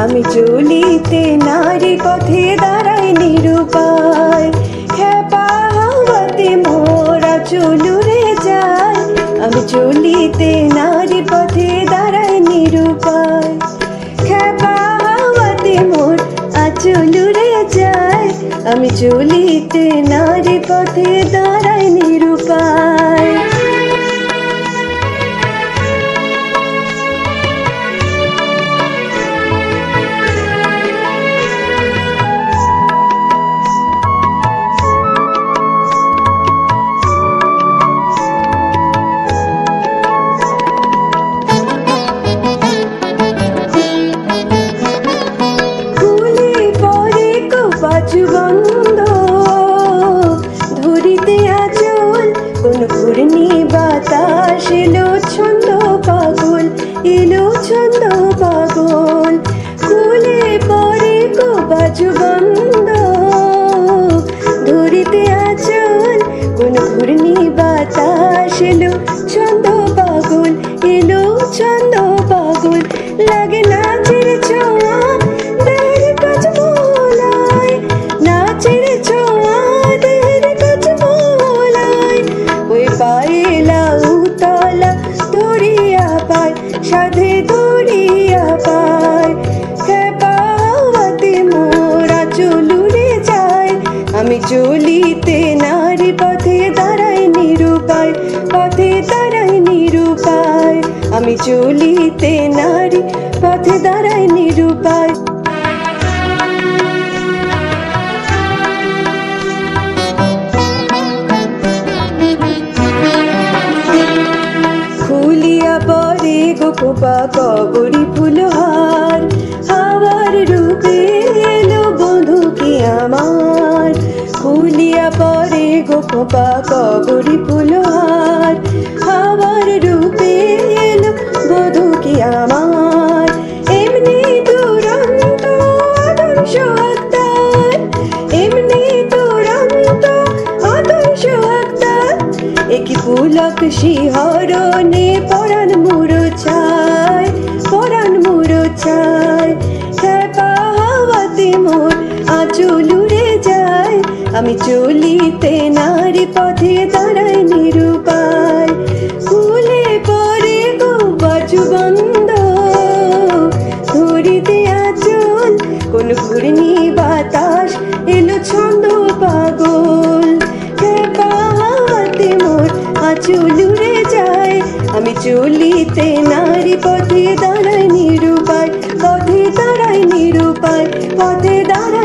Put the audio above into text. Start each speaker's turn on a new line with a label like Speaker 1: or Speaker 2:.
Speaker 1: আমি চলিতে নারী পথে দাঁড়াই নিরুপায়। খেপা হাওয়াতে মোরা চলুরে যায়, আমি চলিতে নারী পথে দাঁড়াই নিরুপায়। খেপা হাওয়াতে মোর আচলুরে যায়, আমি চলিতে নারী পথে দাঁড়াই নিরুপায়। বন্ধ ধরিতে আচল, কোন ঘূর্ণি বাতাস এলো ছন্দ পাগল, এলো ছন্দ পাগল। কুলে পরে বাজু বন্ধ ধরিতে আচল, কোন ঘূর্ণি বাতাস এলো ছন্দ পাগল, এলো ছন্দ পাগল। লাগে নাচের ছোঁয়া দেহের কাজ মোলায়, নাচের ছোঁয়া দেহের কাজ মোলায়। ওই পায়েলা উতলা ধরিয়া পায়, সাধে ধরিয়া পায়। খেপা হাওয়াতে মোরা চলুরে যায়, আমি চলিতে নারী পথে দাঁড়াই নিরুপায়, পথে দাঁড়াই নিরুপায়। আমি চলিতে নারী পথে দাঁড়াই নিরুপায়। খুলিয়া পরে গোপা কবরী ফুলহার, হাওয়ার রূপে এলো বধূ কি আমার। খুলিয়া পরে গোপা কবরী ফুলহার, হাওয়ার রূপে এলো বধূ কি আমার। এমনি দুরন্ত আদর্শ আক্তার, এমনি দুরন্ত আদর্শ আক্তার। একই পুলক শিহরণে পরাণ মুরছায়, পরাণ মুরছায়। খেপা হাওয়াতে মোর আচলুরে যায়, আমি চলিতে নারী পথে দাঁড়াই নিরুপায়। কুলে পরে বাজু বন্ধ ধরিতে আচল, কোন ঘূর্ণি বাতাস এলো ছন্দ পাগল। খেপা হাওয়াতে মোর আচলুরে যায়, আমি চলিতে নারী পথে দাঁড়াই নিরুপায়, পথে দাঁড়াই নিরুপায়, পথে দাঁড়াই।